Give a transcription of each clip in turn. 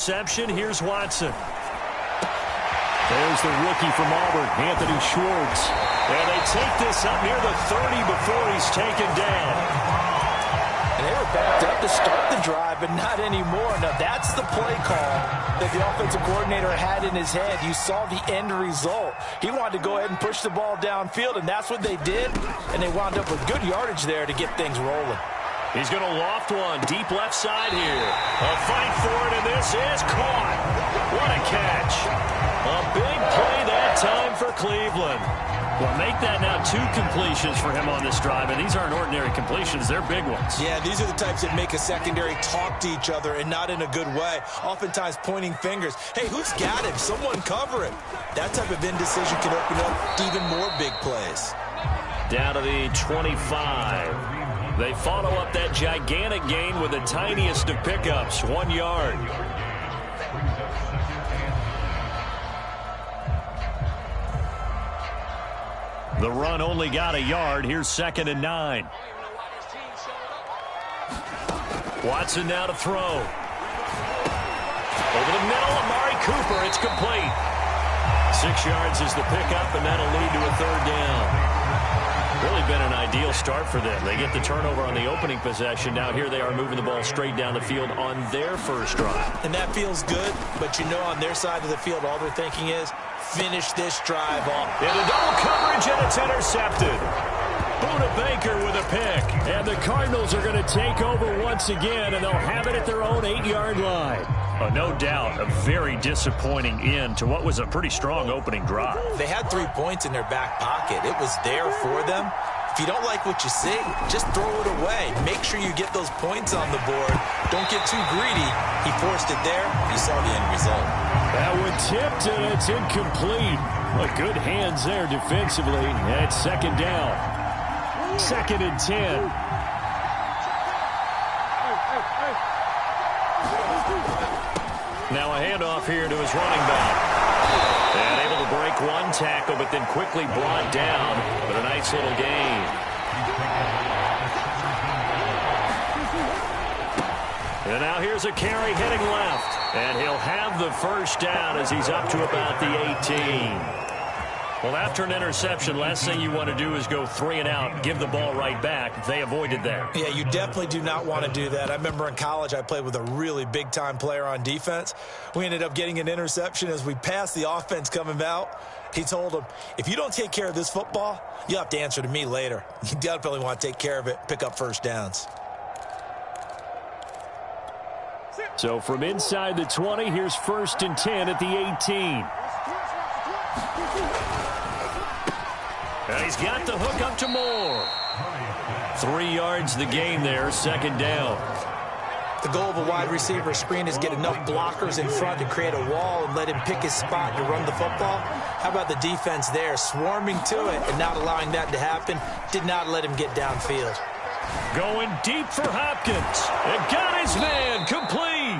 Reception, here's Watson. There's the rookie from Auburn, Anthony Schwartz. And they take this up near the 30 before he's taken down. And they were backed up to start the drive, but not anymore. Now, that's the play call that the offensive coordinator had in his head. You saw the end result. He wanted to go ahead and push the ball downfield, and that's what they did. And they wound up with good yardage there to get things rolling. He's going to loft one deep left side here. A fight for it, and this is caught. What a catch. A big play that time for Cleveland. Well, make that now 2 completions for him on this drive, and these aren't ordinary completions. They're big ones. Yeah, these are the types that make a secondary talk to each other and not in a good way. Oftentimes pointing fingers. Hey, who's got him? Someone cover him. That type of indecision can open up even more big plays. Down to the 25. They follow up that gigantic gain with the tiniest of pickups, 1 yard. The run only got a yard. Here's 2nd and 9. Watson now to throw. Over the middle, Amari Cooper. It's complete. 6 yards is the pickup, and that'll lead to a 3rd down. Really been an ideal start for them. They get the turnover on the opening possession. Now here they are moving the ball straight down the field on their first drive. And that feels good, but you know on their side of the field all they're thinking is finish this drive off. Into double coverage, and it's intercepted. Buda Baker with a pick. And the Cardinals are going to take over once again, and they'll have it at their own 8-yard line. Oh, no doubt, a very disappointing end to what was a pretty strong opening drive. They had 3 points in their back pocket. It was there for them. If you don't like what you see, just throw it away. Make sure you get those points on the board. Don't get too greedy. He forced it there. You saw the end result. That one tipped, and it's incomplete. But good hands there defensively. And it's 2nd down. 2nd and 10. Now a handoff here to his running back. And able to break 1 tackle, but then quickly brought down. But a nice little gain. And now here's a carry heading left. And he'll have the first down as he's up to about the 18. Well, after an interception, last thing you want to do is go 3 and out, give the ball right back. They avoided that. Yeah, you definitely do not want to do that. I remember in college I played with a really big-time player on defense. We ended up getting an interception as we passed the offense coming out. He told him, if you don't take care of this football, you'll have to answer to me later. You definitely want to take care of it, pick up first downs. So from inside the 20, here's 1st and 10 at the 18. And he's got the hook up to Moore. 3 yards the gain there, 2nd down. The goal of a wide receiver screen is get enough blockers in front to create a wall and let him pick his spot to run the football. How about the defense there, swarming to it and not allowing that to happen? Did not let him get downfield. Going deep for Hopkins. And got his man complete.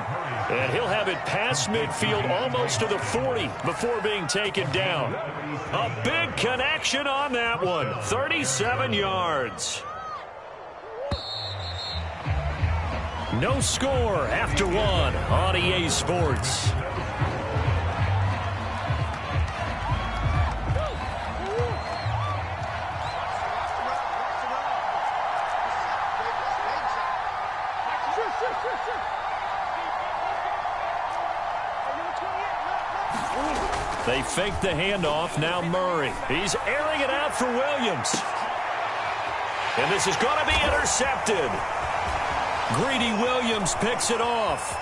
And he'll have it past midfield almost to the 40 before being taken down. A big connection on that one. 37 yards. No score after 1 on EA Sports. They fake the handoff. Now Murray. He's airing it out for Williams. And this is going to be intercepted. Greedy Williams picks it off.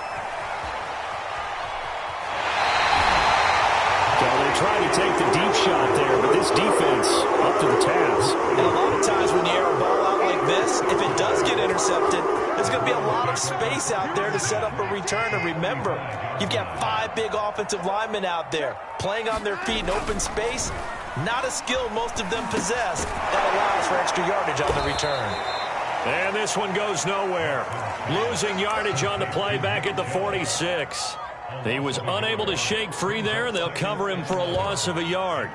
Well, they try to take the deep shot there, but this defense up to the task. And a lot of times when you air a ball out like this, if it does get intercepted, there's going to be a lot of space out there to set up a return. And remember, you've got 5 big offensive linemen out there playing on their feet in open space. Not a skill most of them possess. That allows for extra yardage on the return. And this one goes nowhere. Losing yardage on the play back at the 46. He was unable to shake free there, and they'll cover him for a loss of a yard.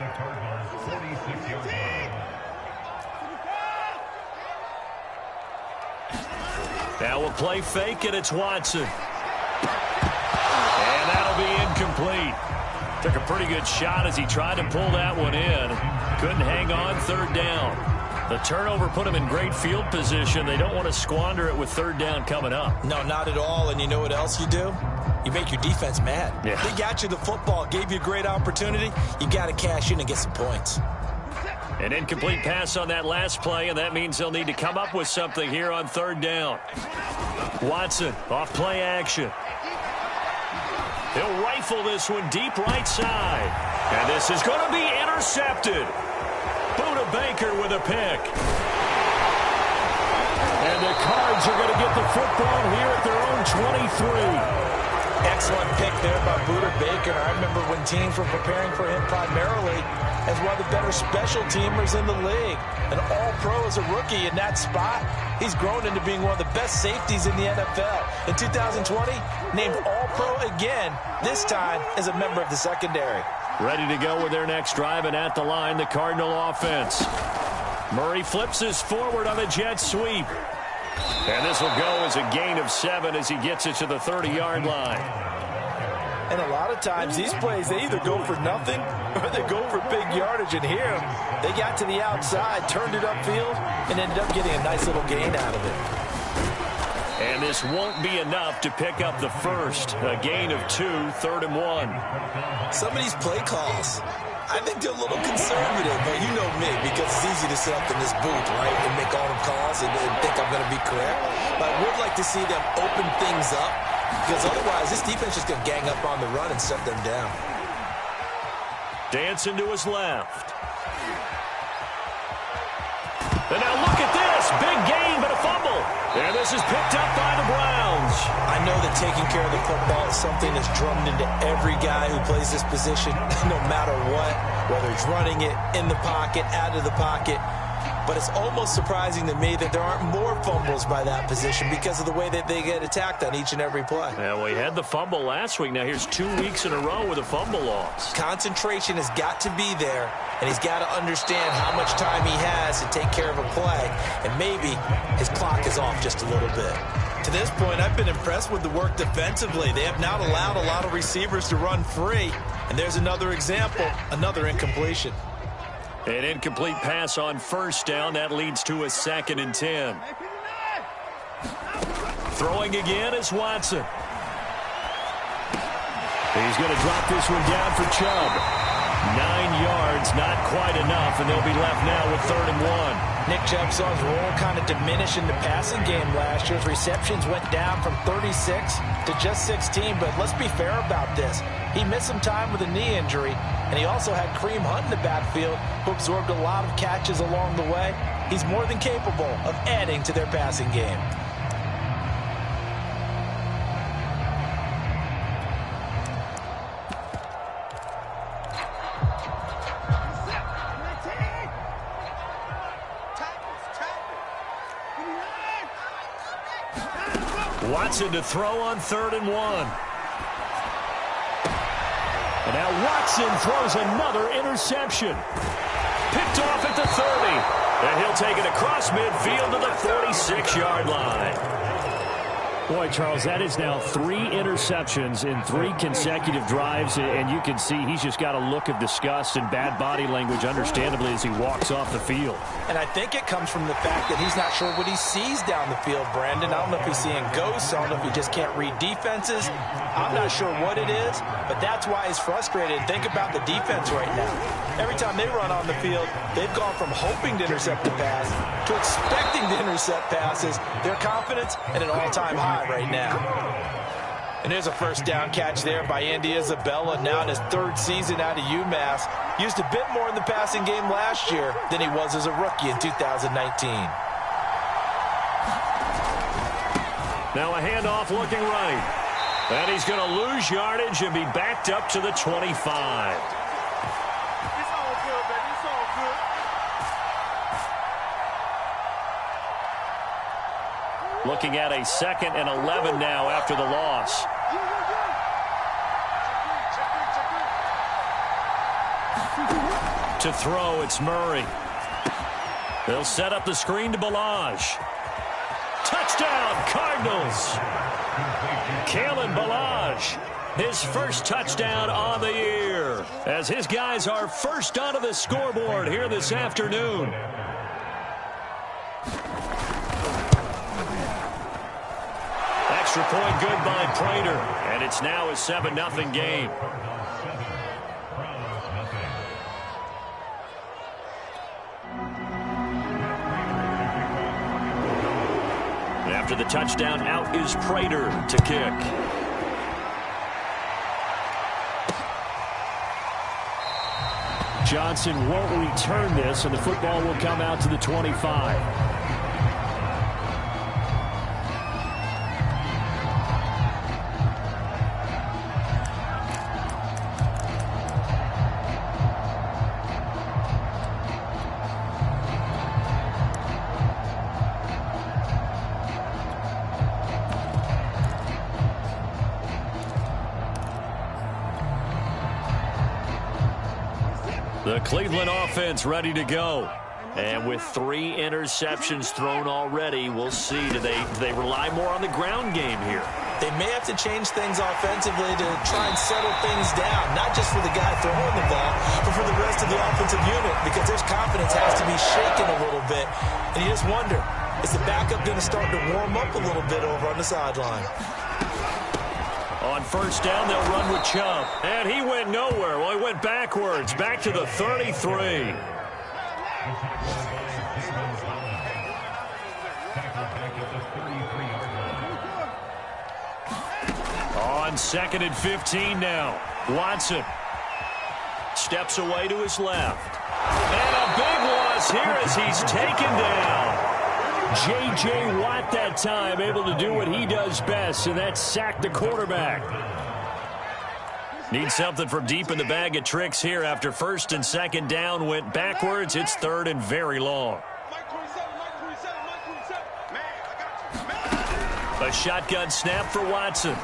Now we'll play fake, and it's Watson. And Took a pretty good shot as he tried to pull that one in. Couldn't hang on third down. The turnover put him in great field position. They don't want to squander it with third down coming up. No, not at all. And you know what else you do? You make your defense mad. Yeah. They got you the football, gave you a great opportunity. You got to cash in and get some points. An incomplete pass on that last play, and that means they'll need to come up with something here on third down. Watson off play action. He'll rifle this one deep right side. And this is going to be intercepted. Buda Baker with a pick. And the Cards are going to get the football here at their own 23. Excellent pick there by Buda Baker. I remember when teams were preparing for him primarily as one of the better special teamers in the league. An all-pro as a rookie in that spot. He's grown into being one of the best safeties in the NFL. In 2020, named all-pro again, this time as a member of the secondary. Ready to go with their next drive, and at the line, the Cardinal offense. Murray flips this forward on a jet sweep. And this will go as a gain of 7 as he gets it to the 30-yard line. And a lot of times, these plays, they either go for nothing or they go for big yardage. And here, they got to the outside, turned it upfield, and ended up getting a nice little gain out of it. And this won't be enough to pick up the first. A gain of 2, 3rd and 1. Some of these play calls, I think they're a little conservative, but you know me, because it's easy to sit up in this booth, right, and make all them calls and think I'm going to be correct. But I would like to see them open things up, because otherwise this defense is going to gang up on the run and shut them down. Dancing to his left. And now look at this. Big gain, but a fumble. And this is picked up by the Browns. I know that taking care of the football is something that's drummed into every guy who plays this position, no matter what, whether he's running it, in the pocket, out of the pocket. But it's almost surprising to me that there aren't more fumbles by that position because of the way that they get attacked on each and every play. Yeah, well, he had the fumble last week. Now here's 2 weeks in a row with a fumble loss. Concentration has got to be there, and he's got to understand how much time he has to take care of a play, and maybe his clock is off just a little bit. To this point, I've been impressed with the work defensively. They have not allowed a lot of receivers to run free, and there's another example, another incompletion. An incomplete pass on first down. That leads to a 2nd and 10. Throwing again is Watson. He's going to drop this one down for Chubb. 9 yards, not quite enough, and they'll be left now with 3rd and 1. Nick Chubb saw his role kind of diminish in the passing game last year. His receptions went down from 36 to just 16, but let's be fair about this. He missed some time with a knee injury, and he also had Kareem Hunt in the backfield, who absorbed a lot of catches along the way. He's more than capable of adding to their passing game. Watson to throw on 3rd and 1. And now Watson throws another interception. Picked off at the 30. And he'll take it across midfield to the 46-yard line. Boy, Charles, that is now 3 interceptions in 3 consecutive drives, and you can see he's just got a look of disgust and bad body language, understandably, as he walks off the field. And I think it comes from the fact that he's not sure what he sees down the field, Brandon. I don't know if he's seeing ghosts. I don't know if he just can't read defenses. I'm not sure what it is, but that's why he's frustrated. Think about the defense right now. Every time they run on the field, they've gone from hoping to intercept the pass to expecting to intercept passes. Their confidence at an all-time high right now. And there's a first down catch there by Andy Isabella, now in his 3rd season out of UMass. Used a bit more in the passing game last year than he was as a rookie in 2019. Now a handoff looking right. And he's going to lose yardage and be backed up to the 25. Looking at a 2nd and 11 now after the loss. To throw, it's Murray. They'll set up the screen to Ballage. Touchdown, Cardinals. Kalen Ballage his first touchdown on the year, as his guys are first onto the scoreboard here this afternoon. Extra point good by Prater, and it's now a 7-0 game. After the touchdown, out is Prater to kick. Johnson won't return this, and the football will come out to the 25. The Cleveland offense ready to go. And with 3 interceptions thrown already, we'll see. Do they rely more on the ground game here? They may have to change things offensively to try and settle things down, not just for the guy throwing the ball, but for the rest of the offensive unit, because their confidence has to be shaken a little bit. And you just wonder, is the backup going to start to warm up a little bit over on the sideline? On first down, they'll run with Chubb. And he went nowhere. Well, he went backwards, back to the 33. On 2nd and 15 now. Watson steps away to his left. And a big loss here as he's taken down. J.J. Watt that time able to do what he does best, and that's sack the quarterback. Need something from deep in the bag of tricks here after 1st and 2nd down went backwards. It's 3rd and very long. A shotgun snap for Watson.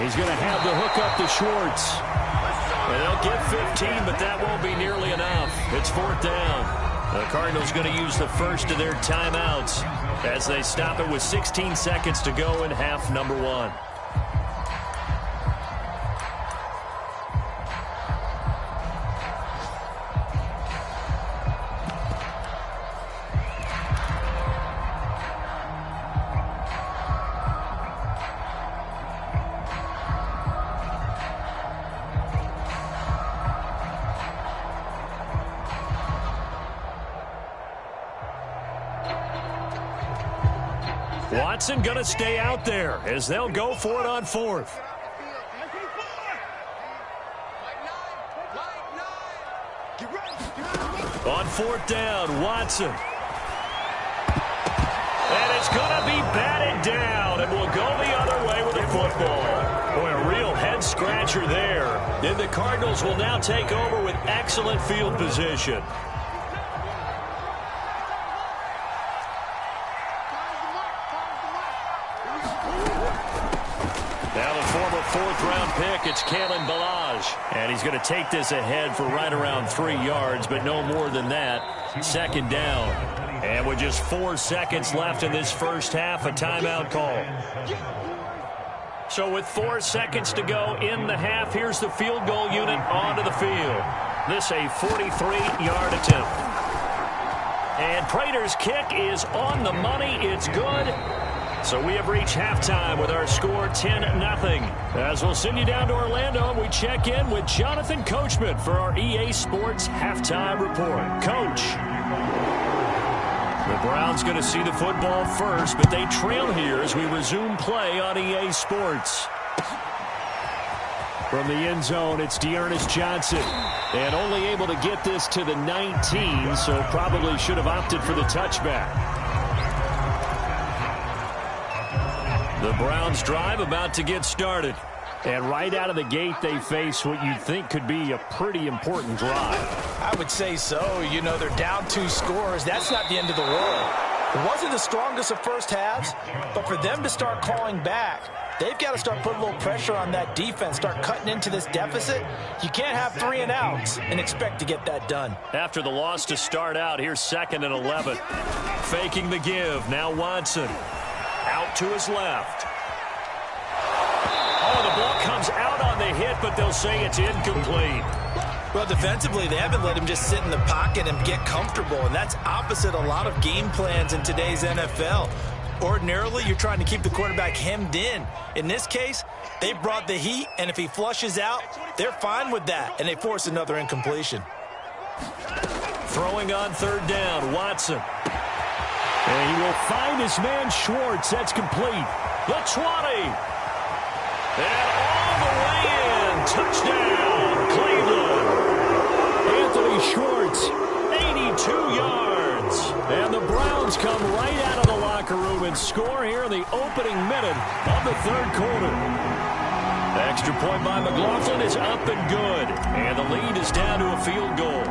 He's going to have the hook up to Schwartz. And they'll get 15, but that won't be nearly enough. It's 4th down. The Cardinals going to use the first of their timeouts as they stop it with 16 seconds to go in half number 1. Watson going to stay out there as they'll go for it on 4th. On 4th down, Watson. And it's going to be batted down, and will go the other way with the football. Boy, a real head-scratcher there. Then the Cardinals will now take over with excellent field position. Fourth-round pick, it's Kalen Ballage. And he's going to take this ahead for right around 3 yards, but no more than that. 2nd down. And with just 4 seconds left in this first half, a timeout call. So with 4 seconds to go in the half, here's the field goal unit onto the field. This a 43-yard attempt. And Prater's kick is on the money. It's good. So we have reached halftime with our score 10-0. As we'll send you down to Orlando, and we check in with Jonathan Coachman for our EA Sports Halftime Report. Coach. The Browns going to see the football first, but they trail here as we resume play on EA Sports. From the end zone, it's Dearness Johnson. And only able to get this to the 19, so probably should have opted for the touchback. The Browns drive about to get started. And right out of the gate, they face what you'd think could be a pretty important drive. I would say so. You know, they're down 2 scores. That's not the end of the world. It wasn't the strongest of first halves, but for them to start calling back, they've got to start putting a little pressure on that defense, start cutting into this deficit. You can't have 3 and outs and expect to get that done. After the loss to start out, here's 2nd and 11. Faking the give. Now Watson. Out to his left. Oh, the ball comes out on the hit, but they'll say it's incomplete. Well, defensively, they haven't let him just sit in the pocket and get comfortable, and that's opposite a lot of game plans in today's NFL. Ordinarily, you're trying to keep the quarterback hemmed in. In this case, they brought the heat, and if he flushes out, they're fine with that, and they force another incompletion. Throwing on third down, Watson. And he will find his man Schwartz. That's complete. The 20. And all the way in. Touchdown, Cleveland. Anthony Schwartz, 82 yards. And the Browns come right out of the locker room and score here in the opening minute of the third quarter. Extra point by McLaughlin is up and good. And the lead is down to a field goal.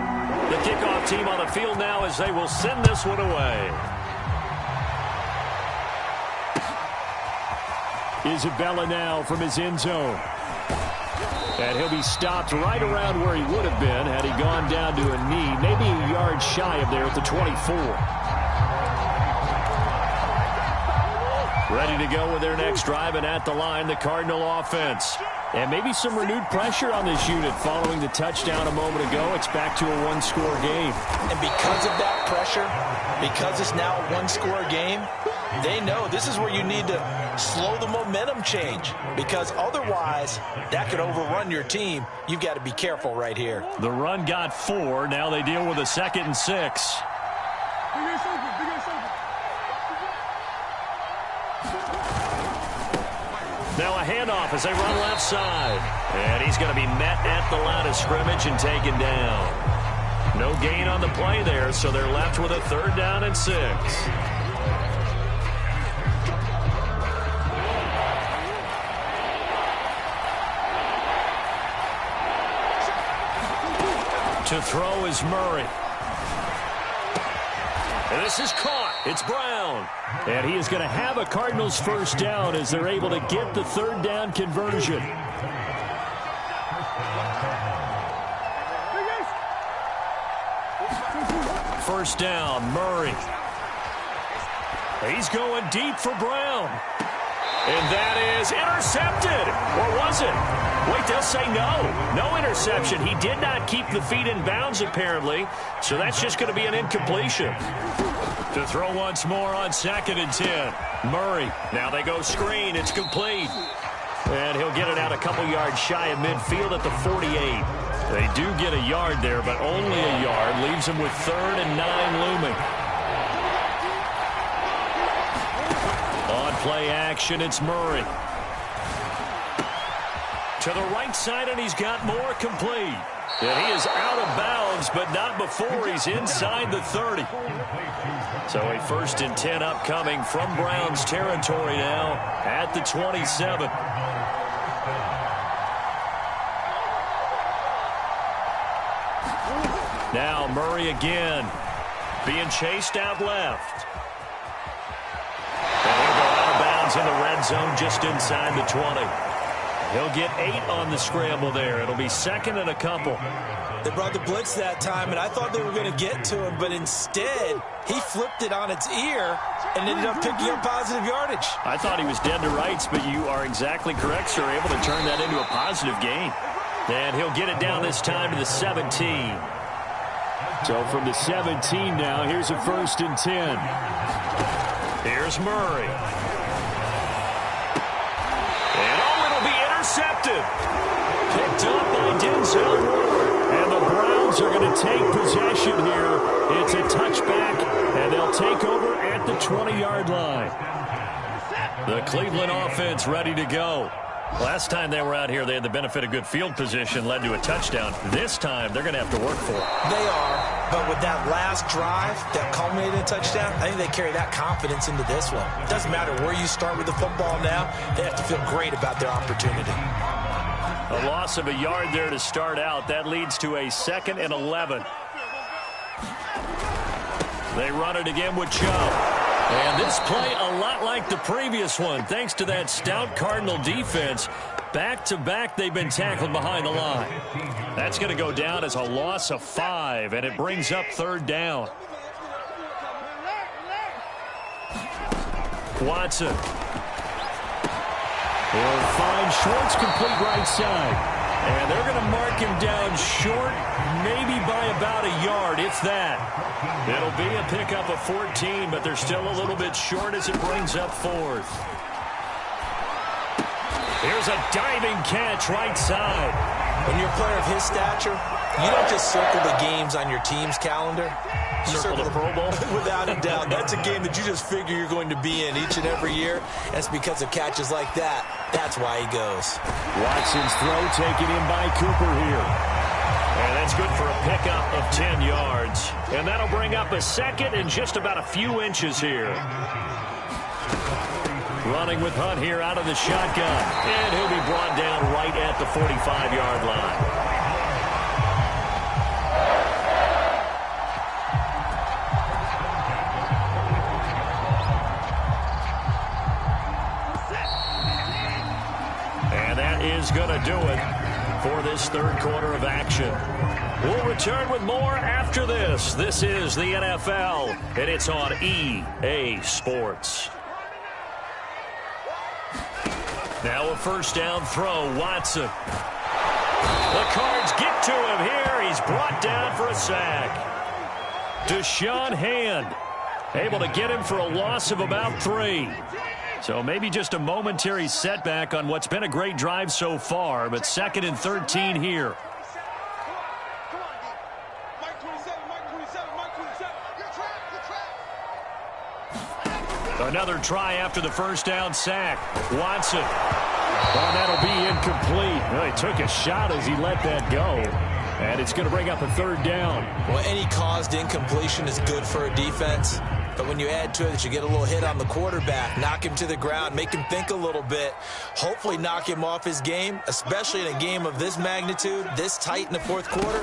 The kickoff team on the field now as they will send this one away. Isabella now from his end zone. And he'll be stopped right around where he would have been had he gone down to a knee, maybe a yard shy of there at the 24. Ready to go with their next drive, and at the line, the Cardinal offense. And maybe some renewed pressure on this unit following the touchdown a moment ago. It's back to a one-score game. And because of that pressure, because it's now a one-score game, they know this is where you need to slow the momentum change, because otherwise that could overrun your team. You've got to be careful right here. The run got 4. Now they deal with a 2nd and 6. Now a handoff as they run left side. And he's going to be met at the line of scrimmage and taken down. No gain on the play there, so they're left with a 3rd down and 6. To throw is Murray. And this is caught. It's Brown. And he is going to have a Cardinals first down as they're able to get the 3rd down conversion. First down, Murray. He's going deep for Brown. And that is intercepted. Or was it? Wait, they'll say no. No interception. He did not keep the feet in bounds, apparently. So that's just going to be an incompletion. To throw once more on 2nd and 10. Murray. Now they go screen. It's complete. And he'll get it out a couple yards shy of midfield at the 48. They do get a yard there, but only a yard. Leaves them with 3rd and 9 looming. On play action, it's Murray. To the right side, and he's got more complete. And he is out of bounds, but not before he's inside the 30. So a 1st and 10 upcoming from Browns territory now at the 27. Now Murray again, being chased out left. And he'll go out of bounds in the red zone just inside the 20. He'll get 8 on the scramble there. It'll be 2nd and a couple. They brought the blitz that time, and I thought they were going to get to him, but instead he flipped it on its ear and ended up picking up positive yardage. I thought he was dead to rights, but you are exactly correct, sir. Able to turn that into a positive gain. And he'll get it down this time to the 17. So from the 17 now, here's a 1st and 10. Here's Murray. And it'll be intercepted. Picked up by Denzel Ward. And the Browns are going to take possession here. It's a touchback, and they'll take over at the 20-yard line. The Cleveland offense ready to go. Last time they were out here, they had the benefit of good field position, led to a touchdown. This time, they're going to have to work for it. They are, but with that last drive that culminated in a touchdown, I think they carry that confidence into this one. It doesn't matter where you start with the football now. They have to feel great about their opportunity. A loss of a yard there to start out. That leads to a 2nd and 11. They run it again with Chubb. And this play a lot like the previous one, thanks to that stout Cardinal defense. Back-to-back, they've been tackled behind the line. That's going to go down as a loss of 5, and it brings up 3rd down. Watson. He'll find Schwartz, complete right side. And they're going to mark him down short, maybe by about a yard, if that. It'll be a pickup of 14, but they're still a little bit short as it brings up fourth. Here's a diving catch right side. When you're a player of his stature, you don't just circle the games on your team's calendar. You Circle the Pro Bowl? Without a doubt. That's a game that you just figure you're going to be in each and every year. And it's because of catches like that. That's why he goes. Watson's throw taken in by Cooper here. And that's good for a pickup of 10 yards. And that'll bring up a second and just about a few inches here. Running with Hunt here out of the shotgun. And he'll be brought down right at the 45-yard line. Is going to do it for this third quarter of action. We'll return with more after this. This is the NFL, and it's on EA Sports. Now a first down throw, Watson. The Cards get to him here. He's brought down for a sack. Deshaun Hand able to get him for a loss of about 3. So maybe just a momentary setback on what's been a great drive so far, but 2nd and 13 here. Another try after the first down sack. Watson. Oh, that'll be incomplete. Well, he took a shot as he let that go. And it's going to bring up a third down. Well, any caused incompletion is good for a defense. But when you add to it that you get a little hit on the quarterback, knock him to the ground, make him think a little bit, hopefully knock him off his game, especially in a game of this magnitude, this tight in the fourth quarter,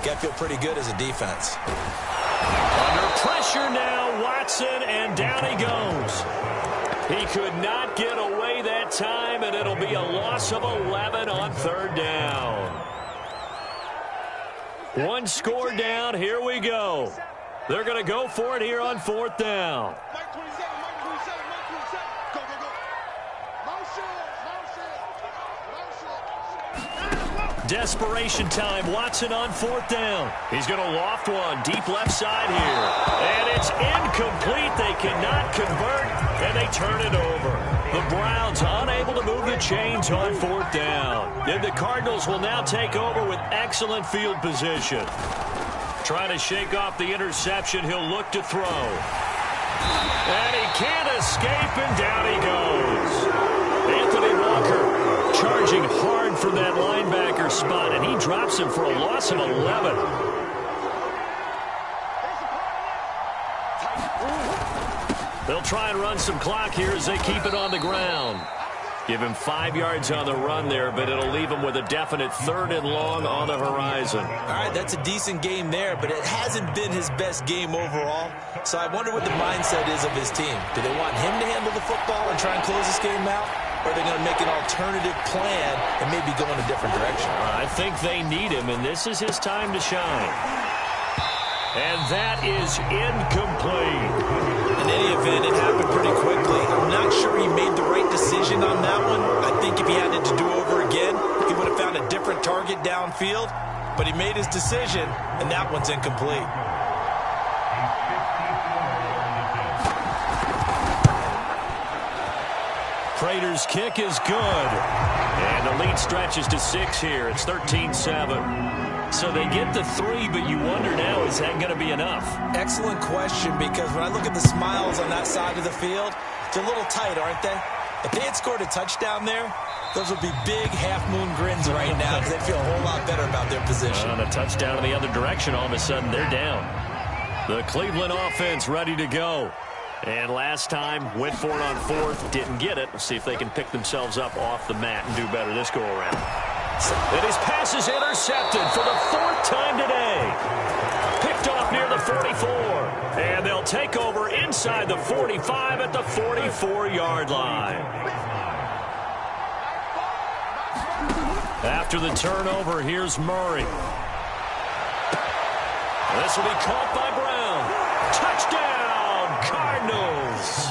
got to feel pretty good as a defense. Under pressure now, Watson, and down he goes. He could not get away that time, and it'll be a loss of 11 on third down. One score down, here we go. They're going to go for it here on fourth down. Desperation time. Watson on fourth down. He's going to loft one deep left side here. And it's incomplete. They cannot convert, and they turn it over. The Browns unable to move the chains on fourth down. And the Cardinals will now take over with excellent field position. Trying to shake off the interception. He'll look to throw. And he can't escape, and down he goes. Anthony Walker charging hard for that linebacker spot, and he drops him for a loss of 11. They'll try and run some clock here as they keep it on the ground. Give him 5 yards on the run there, but it'll leave him with a definite 3rd and long on the horizon. All right, that's a decent game there, but it hasn't been his best game overall. So I wonder what the mindset is of his team. Do they want him to handle the football and try and close this game out? Or are they going to make an alternative plan and maybe go in a different direction? I think they need him, and this is his time to shine. And that is incomplete. In any event, it happened pretty quickly. I'm not sure he made the right decision on that one. I think if he had it to do over again, he would have found a different target downfield. But he made his decision, and that one's incomplete. Prater's kick is good. And the lead stretches to 6 here. It's 13-7. So they get the 3, but you wonder now, is that going to be enough? Excellent question, because when I look at the smiles on that side of the field, they're a little tight, aren't they? If they had scored a touchdown there, those would be big half-moon grins right now because they feel a whole lot better about their position. On a touchdown in the other direction, all of a sudden they're down. The Cleveland offense ready to go. And last time, went for it on 4th, didn't get it. Let's see if they can pick themselves up off the mat and do better this go-around. And his pass is intercepted for the 4th time today. Picked off near the 44. And they'll take over inside the 45 at the 44-yard line. After the turnover, here's Murray. This will be caught by Brown. Touchdown, Cardinals.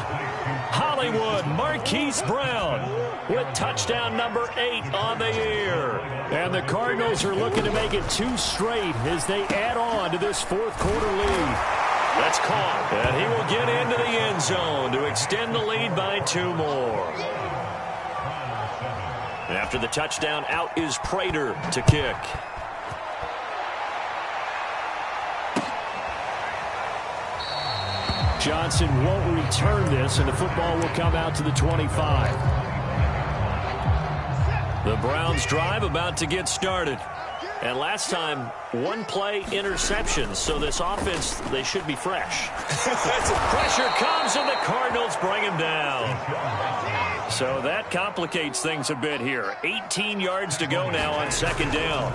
Hollywood Marquise Brown with touchdown number 8 on the year. And the Cardinals are looking to make it 2 straight as they add on to this fourth quarter lead. That's caught, and he will get into the end zone to extend the lead by 2 more. After the touchdown, out is Prater to kick. Johnson won't return this, and the football will come out to the 25. The Browns drive about to get started. And last time, 1-play interceptions, so this offense, they should be fresh. Pressure comes, and the Cardinals bring him down. So that complicates things a bit here. 18 yards to go now on second down.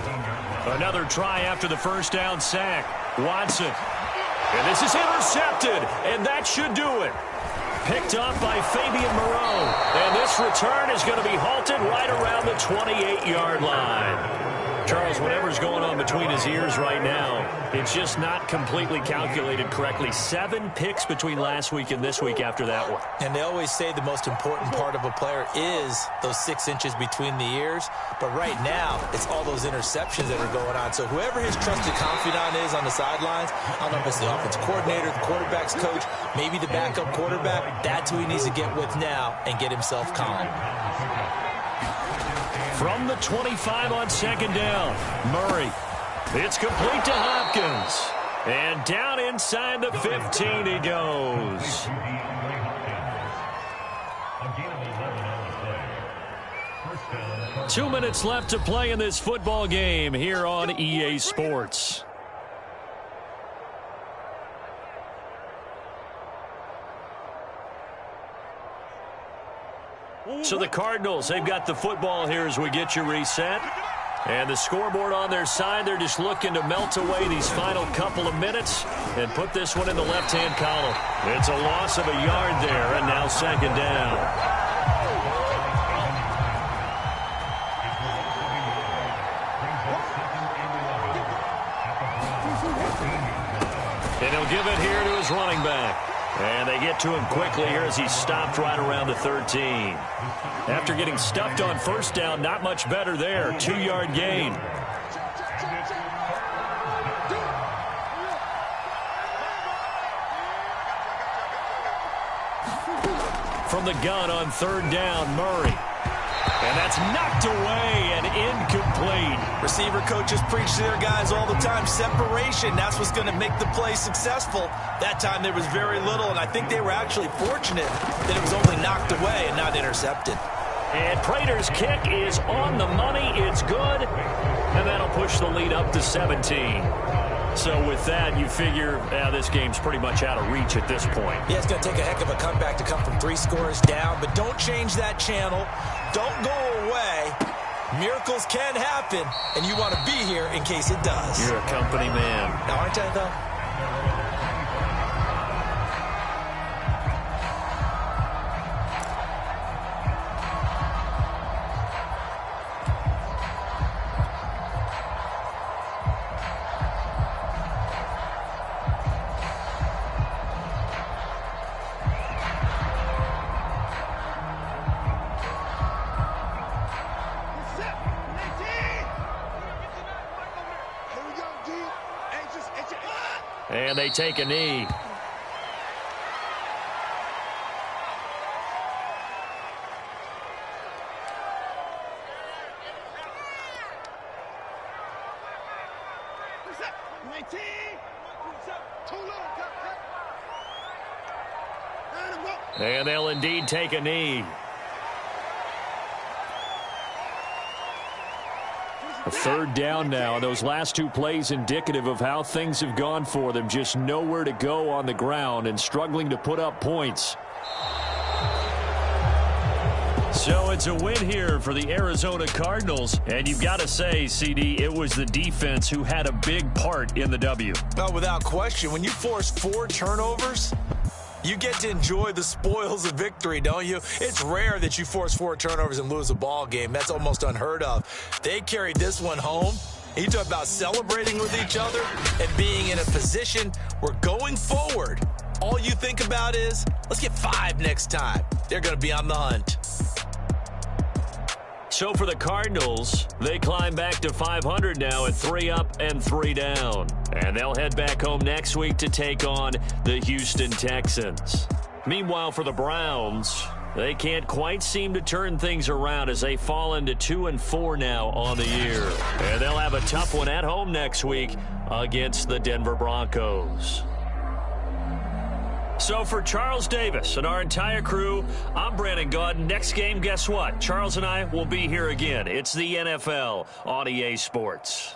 Another try after the first down sack. Watson. And this is intercepted, and that should do it. Picked up by Fabian Moreau. And this return is going to be halted right around the 28-yard line. Charles, whatever's going on between his ears right now, it's just not completely calculated correctly. 7 picks between last week and this week after that one. And they always say the most important part of a player is those 6 inches between the ears. But right now, it's all those interceptions that are going on. So whoever his trusted confidant is on the sidelines, I don't know if it's the offensive coordinator, the quarterback's coach, maybe the backup quarterback, that's who he needs to get with now and get himself calm. From the 25 on second down, Murray. It's complete to Hopkins. And down inside the 15 he goes. Two minutes left to play in this football game here on EA Sports. So the Cardinals, they've got the football here as we get you reset. And the scoreboard on their side, they're just looking to melt away these final couple of minutes and put this one in the left-hand column. It's a loss of a yard there, and now second down. And he'll give it here to his running back. And they get to him quickly here as he's stopped right around the 13. After getting stuffed on first down, not much better there. 2-yard gain. From the gun on third down, Murray. And that's knocked away and incomplete. Receiver coaches preach to their guys all the time. Separation, that's what's going to make the play successful. That time there was very little, and I think they were actually fortunate that it was only knocked away and not intercepted. And Prater's kick is on the money. It's good. And that'll push the lead up to 17. So with that, you figure this game's pretty much out of reach at this point. Yeah, it's going to take a heck of a comeback to come from 3 scores down, but don't change that channel. Don't go away. Miracles can happen, and you want to be here in case it does. You're a company man. Now, aren't I, though? And they take a knee. And they'll indeed take a knee. A third down now. Those last 2 plays indicative of how things have gone for them. Just nowhere to go on the ground and struggling to put up points. So it's a win here for the Arizona Cardinals. And you've got to say, CD, it was the defense who had a big part in the W. Oh, without question. When you force 4 turnovers, you get to enjoy the spoils of victory, don't you? It's rare that you force 4 turnovers and lose a ball game. That's almost unheard of. They carried this one home. You talk about celebrating with each other and being in a position where going forward, all you think about is, let's get 5 next time. They're going to be on the hunt. So for the Cardinals, they climb back to 500 now at 3 up and 3 down. And they'll head back home next week to take on the Houston Texans. Meanwhile, for the Browns, they can't quite seem to turn things around as they fall into 2-4 now on the year. And they'll have a tough one at home next week against the Denver Broncos. So for Charles Davis and our entire crew, I'm Brandon Gaudin. Next game, guess what? Charles and I will be here again. It's the NFL on EA Sports.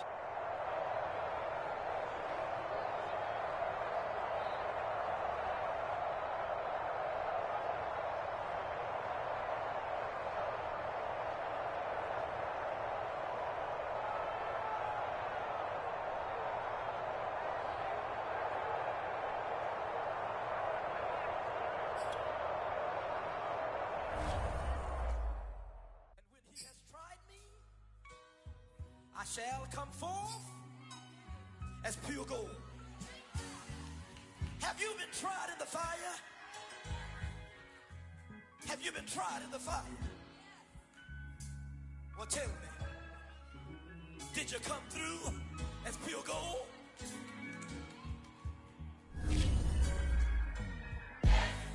Shall come forth as pure gold. Have you been tried in the fire? Have you been tried in the fire? Well, tell me, did you come through as pure gold?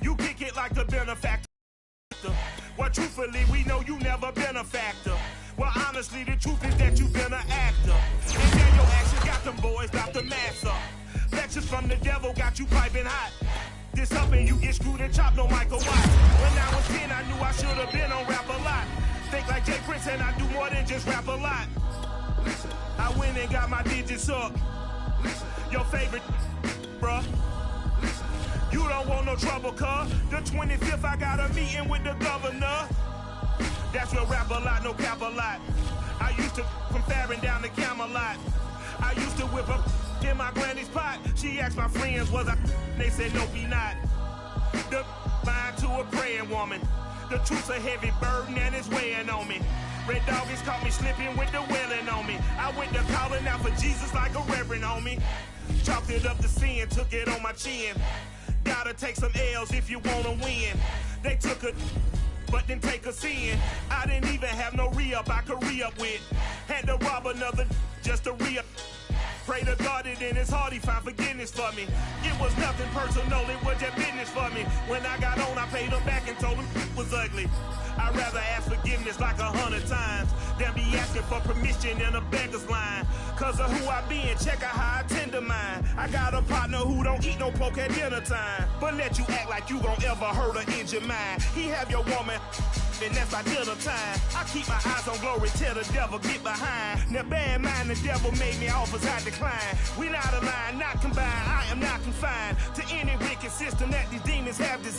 You kick it like the benefactor. Well, truthfully, we know you never been a factor. Well, honestly, the truth is that you've been an actor. And now your actions got them boys about to mass up. Lectures from the devil got you piping hot. This up and you get screwed and chopped, no Michael Watts. When I was 10, I knew I should have been on Rap a Lot. Think like Jay Prince and I do more than just rap a lot. I went and got my digits up. Your favorite, bruh. You don't want no trouble, cuz. The 25th, I got a meeting with the governor. That's where Rap a Lot, no cap a lot. I used to from Farron down to Camelot. I used to whip up in my granny's pot. She asked my friends, was I? They said, no, be not. The line to a praying woman. The truth's a heavy burden and it's weighing on me. Red Doggies caught me slipping with the wailing on me. I went to calling out for Jesus like a reverend on me. Chalked it up to sin, took it on my chin. Gotta take some L's if you wanna win. They took a but then take us in. I didn't even have no re-up I could re-up with. Had to rob another just to re-up. Pray to God that in his heart he found forgiveness for me. It was nothing personal, it was just business for me. When I got on, I paid him back and told him it was ugly. I'd rather ask forgiveness like 100 times than be asking for permission in a beggar's line. Cause of who I be and check out how I tend to mine. I got a partner who don't eat no pork at dinner time, but let you act like you gon' ever hurt or injure mine. He have your woman and that's by dinner time. I keep my eyes on glory till the devil get behind. Now bear in mind the devil made me offers I decline. We not aligned, not combined, I am not confined to any wicked system that these demons have designed.